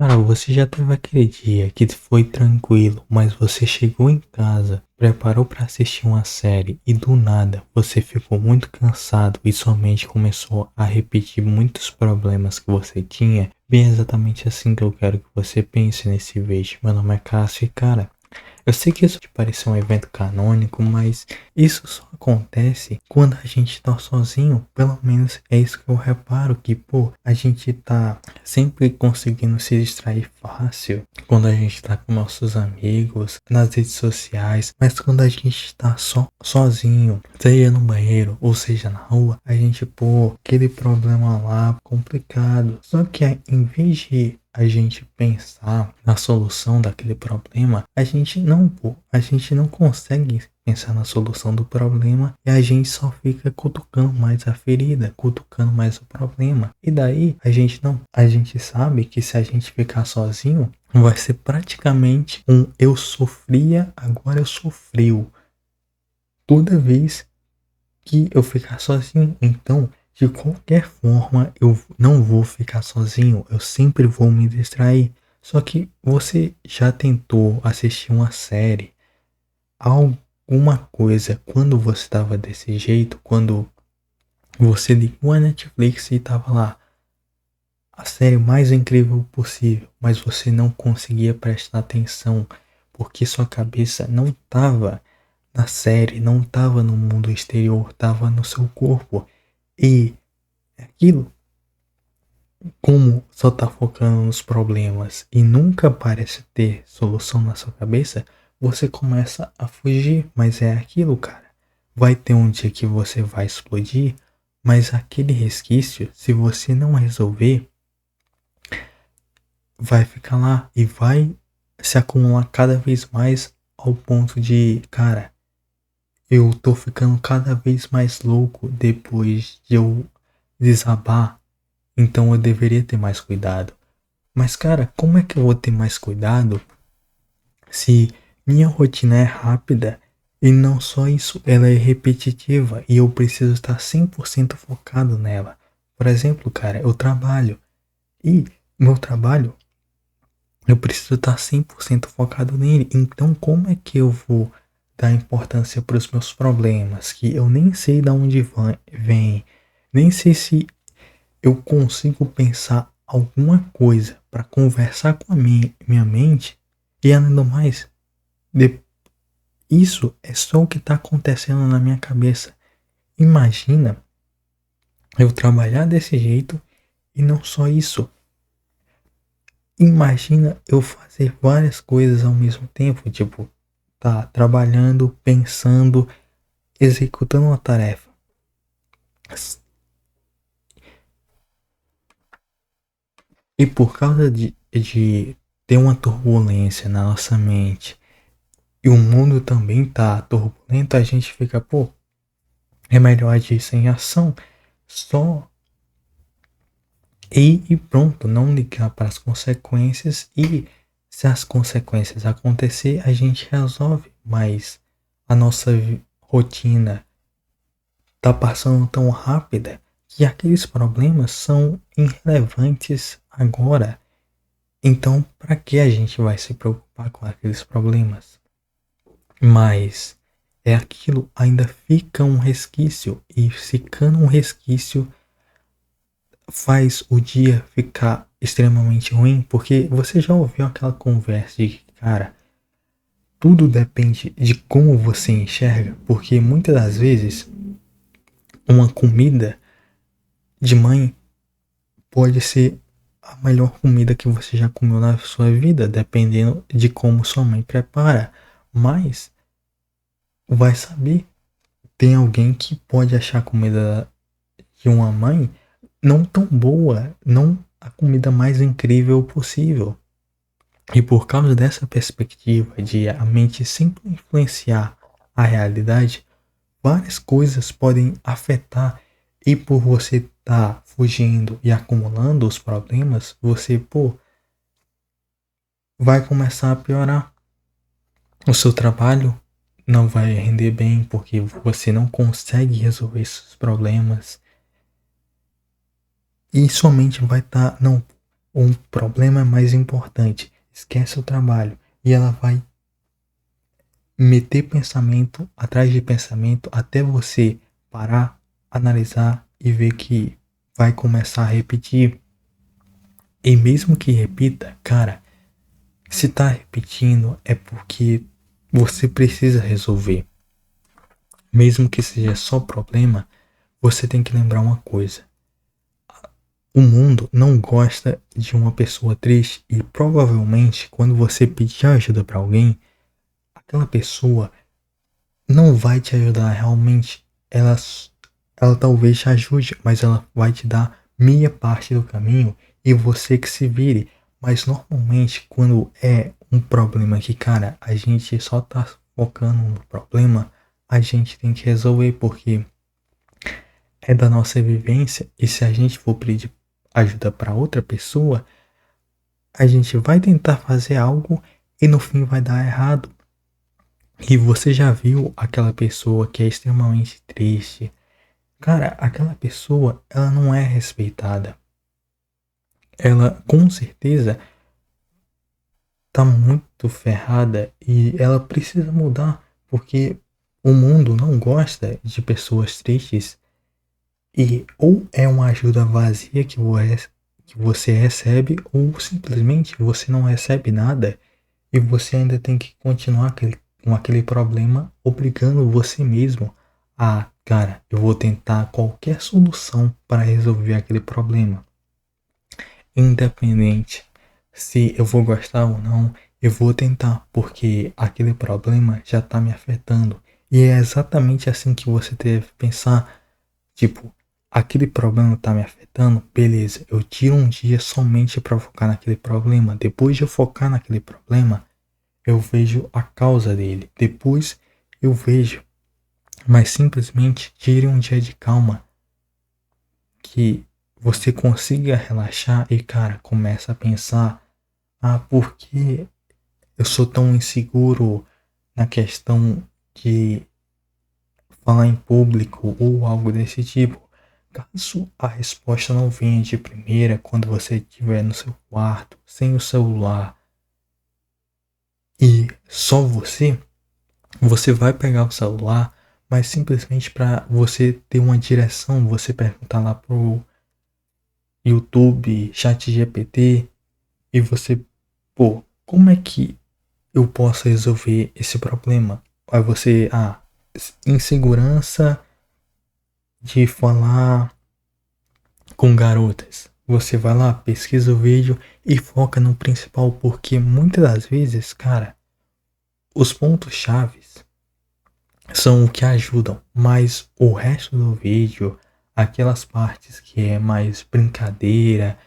Cara, você já teve aquele dia que foi tranquilo, mas você chegou em casa, preparou para assistir uma série e do nada você ficou muito cansado e sua mente começou a repetir muitos problemas que você tinha? Bem, exatamente assim que eu quero que você pense nesse vídeo. Meu nome é Cássio e cara, eu sei que isso te parece um evento canônico, mas isso só acontece quando a gente tá sozinho. Pelo menos é isso que eu reparo, que pô, a gente tá sempre conseguindo se distrair fácil quando a gente tá com nossos amigos, nas redes sociais, mas quando a gente tá sozinho, seja no banheiro ou seja na rua, a gente pô, aquele problema lá complicado. Só que em vez de a gente pensar na solução daquele problema, a gente não consegue pensar na solução do problema e a gente só fica cutucando mais a ferida, cutucando mais o problema. E daí a gente sabe que se a gente ficar sozinho, vai ser praticamente um eu sofria, agora eu sofreu. Toda vez que eu ficar sozinho, então de qualquer forma, eu não vou ficar sozinho, eu sempre vou me distrair. Só que você já tentou assistir uma série, alguma coisa, quando você estava desse jeito, quando você ligou a Netflix e estava lá, a série mais incrível possível, mas você não conseguia prestar atenção, porque sua cabeça não estava na série, não estava no mundo exterior, estava no seu corpo. E aquilo, como só tá focando nos problemas e nunca parece ter solução na sua cabeça, você começa a fugir. Mas é aquilo, cara. Vai ter um dia que você vai explodir, mas aquele resquício, se você não resolver, vai ficar lá e vai se acumular cada vez mais ao ponto de, cara, eu tô ficando cada vez mais louco depois de eu desabar. Então eu deveria ter mais cuidado. Mas cara, como é que eu vou ter mais cuidado se minha rotina é rápida e não só isso, ela é repetitiva e eu preciso estar 100% focado nela. Por exemplo, cara, eu trabalho e meu trabalho eu preciso estar 100% focado nele. Então como é que eu vou dar importância para os meus problemas que eu nem sei de onde vem, nem sei se eu consigo pensar alguma coisa para conversar com a minha mente e além do mais, isso é só o que está acontecendo na minha cabeça. Imagina eu trabalhar desse jeito e não só isso. Imagina eu fazer várias coisas ao mesmo tempo, tipo, tá trabalhando, pensando, executando uma tarefa. E por causa de ter uma turbulência na nossa mente e o mundo também tá turbulento, a gente fica, pô, é melhor agir sem ação, só e pronto, não ligar para as consequências e se as consequências acontecer, a gente resolve, mas a nossa rotina tá passando tão rápida que aqueles problemas são irrelevantes agora. Então, para que a gente vai se preocupar com aqueles problemas? Mas é aquilo, ainda fica um resquício e ficando um resquício faz o dia ficar extremamente ruim, porque você já ouviu aquela conversa de que, cara, tudo depende de como você enxerga, porque muitas das vezes uma comida de mãe pode ser a melhor comida que você já comeu na sua vida, dependendo de como sua mãe prepara, mas vai saber, tem alguém que pode achar a comida de uma mãe não tão boa, não a comida mais incrível possível. E por causa dessa perspectiva de a mente sempre influenciar a realidade, várias coisas podem afetar e por você estar fugindo e acumulando os problemas, você, pô, vai começar a piorar. O seu trabalho não vai render bem porque você não consegue resolver esses problemas. E sua mente vai estar, não, um problema mais importante. Esquece o trabalho e ela vai meter pensamento atrás de pensamento até você parar, analisar e ver que vai começar a repetir. E mesmo que repita, cara, se tá repetindo é porque você precisa resolver. Mesmo que seja só problema, você tem que lembrar uma coisa. O mundo não gosta de uma pessoa triste e provavelmente quando você pedir ajuda para alguém, aquela pessoa não vai te ajudar realmente. Ela talvez te ajude, mas ela vai te dar meia parte do caminho e você que se vire. Mas normalmente quando é um problema que, cara, a gente só tá focando no problema, a gente tem que resolver porque é da nossa vivência e se a gente for pedir ajuda para outra pessoa, a gente vai tentar fazer algo e no fim vai dar errado. E você já viu aquela pessoa que é extremamente triste? Cara, aquela pessoa, ela não é respeitada. Ela com certeza tá muito ferrada e ela precisa mudar porque o mundo não gosta de pessoas tristes e ou é uma ajuda vazia que você recebe ou simplesmente você não recebe nada e você ainda tem que continuar com aquele problema, obrigando você mesmo a, cara, eu vou tentar qualquer solução para resolver aquele problema. Independente se eu vou gostar ou não, eu vou tentar, porque aquele problema já está me afetando. E é exatamente assim que você deve pensar. Tipo, aquele problema está me afetando, beleza, eu tiro um dia somente para focar naquele problema. Depois de eu focar naquele problema, eu vejo a causa dele. Depois eu vejo. Mas simplesmente tire um dia de calma. Que você consiga relaxar e, cara, começa a pensar: ah, por que eu sou tão inseguro na questão de falar em público ou algo desse tipo? Caso a resposta não venha de primeira, quando você estiver no seu quarto, sem o celular e só você vai pegar o celular, mas simplesmente para você ter uma direção, você perguntar lá pro YouTube, ChatGPT, e você, pô, como é que eu posso resolver esse problema? Aí você, insegurança de falar com garotas. Você vai lá, pesquisa o vídeo e foca no principal, porque muitas das vezes, cara, os pontos chaves são o que ajudam, mas o resto do vídeo, aquelas partes que é mais brincadeira,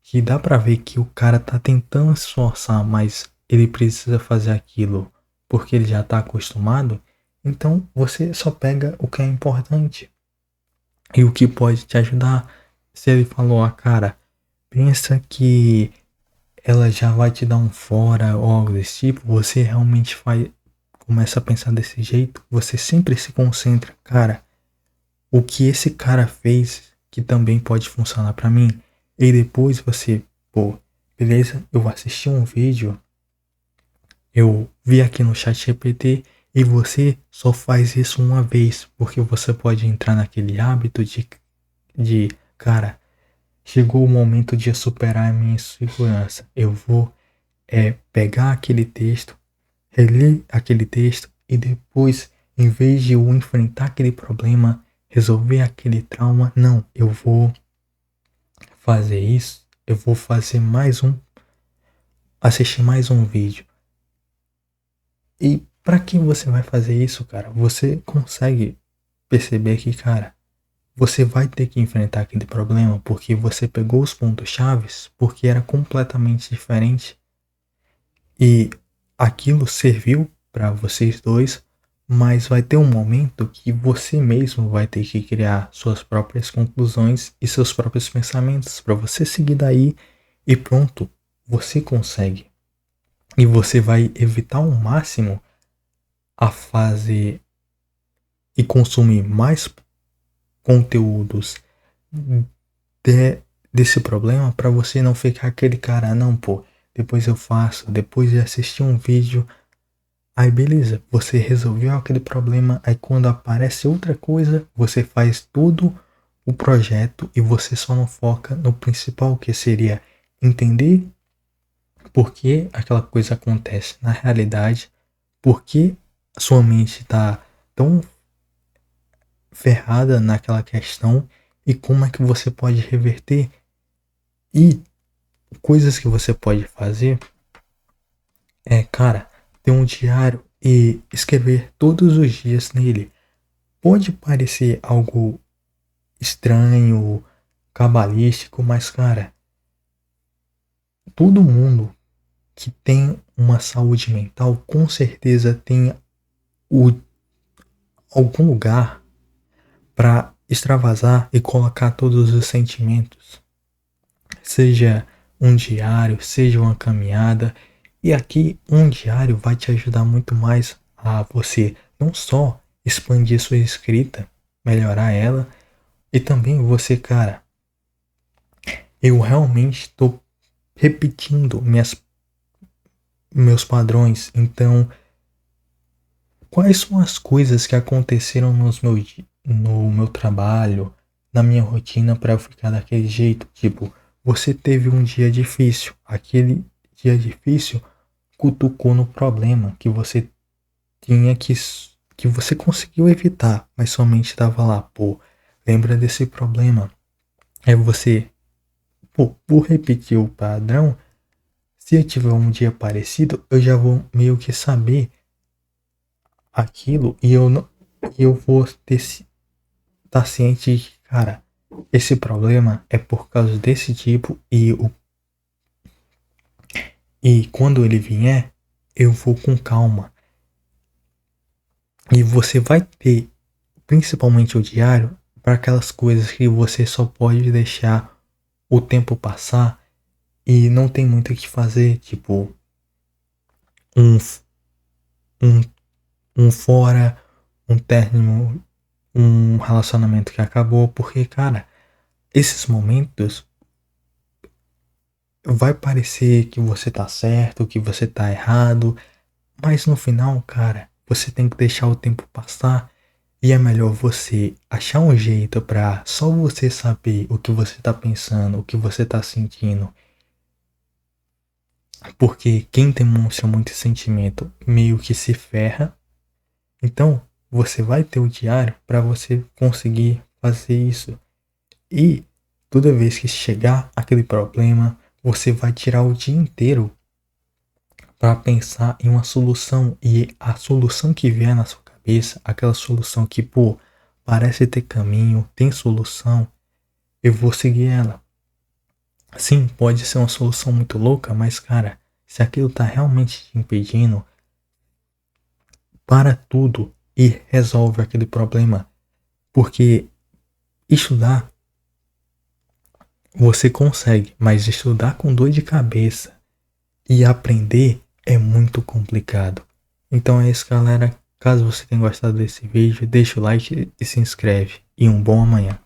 que dá pra ver que o cara tá tentando se esforçar, mas ele precisa fazer aquilo porque ele já tá acostumado, então você só pega o que é importante e o que pode te ajudar. Se ele falou, cara, pensa que ela já vai te dar um fora ou algo desse tipo, você realmente começa a pensar desse jeito, você sempre se concentra, cara, o que esse cara fez que também pode funcionar pra mim. E depois você, pô, beleza, eu vou assistir um vídeo, eu vi aqui no chat GPT e você só faz isso uma vez, porque você pode entrar naquele hábito de cara, chegou o momento de eu superar a minha insegurança. Eu vou pegar aquele texto, reler aquele texto e depois, em vez de eu enfrentar aquele problema, resolver aquele trauma, não, eu vou fazer isso, eu vou fazer assistir mais um vídeo. E para que você vai fazer isso, cara? Você consegue perceber que, cara, você vai ter que enfrentar aquele problema porque você pegou os pontos chaves porque era completamente diferente e aquilo serviu para vocês dois, mas vai ter um momento que você mesmo vai ter que criar suas próprias conclusões e seus próprios pensamentos para você seguir daí e pronto, você consegue. E você vai evitar ao máximo a fazer e consumir mais conteúdos desse problema para você não ficar aquele cara, não, pô, depois eu faço, depois de assistir um vídeo. Aí beleza, você resolveu aquele problema, aí quando aparece outra coisa, você faz todo o projeto e você só não foca no principal, que seria entender por que aquela coisa acontece na realidade, por que sua mente está tão ferrada naquela questão e como é que você pode reverter. E coisas que você pode fazer é, cara, ter um diário e escrever todos os dias nele. Pode parecer algo estranho, cabalístico, mas cara, todo mundo que tem uma saúde mental com certeza tem o, algum lugar para extravasar e colocar todos os sentimentos. Seja um diário, seja uma caminhada. E aqui um diário vai te ajudar muito mais a você não só expandir sua escrita, melhorar ela, e também você, cara, eu realmente estou repetindo meus padrões. Então, quais são as coisas que aconteceram no meu trabalho, na minha rotina para eu ficar daquele jeito? Tipo, você teve um dia difícil. Aquele dia difícil cutucou no problema que você tinha que você conseguiu evitar, mas somente estava lá, pô. Lembra desse problema? É você, pô, por repetir o padrão, se eu tiver um dia parecido, eu já vou meio que saber aquilo e eu não, e eu vou ter tá ciente de que, cara, esse problema é por causa desse tipo e quando ele vier, eu vou com calma. E você vai ter, principalmente o diário, para aquelas coisas que você só pode deixar o tempo passar e não tem muito o que fazer, tipo um, um, um fora, um término, um relacionamento que acabou, porque, cara, esses momentos vai parecer que você tá certo, que você tá errado, mas no final, cara, você tem que deixar o tempo passar e é melhor você achar um jeito pra só você saber o que você tá pensando, o que você tá sentindo. Porque quem demonstra muito sentimento meio que se ferra. Então, você vai ter o diário para você conseguir fazer isso. E toda vez que chegar aquele problema, você vai tirar o dia inteiro para pensar em uma solução. E a solução que vier na sua cabeça, aquela solução que, pô, parece ter caminho, tem solução, eu vou seguir ela. Sim, pode ser uma solução muito louca, mas cara, se aquilo tá realmente te impedindo, para tudo e resolve aquele problema. Porque estudar você consegue, mas estudar com dor de cabeça e aprender é muito complicado. Então é isso, galera. Caso você tenha gostado desse vídeo, deixa o like e se inscreve. E um bom amanhã.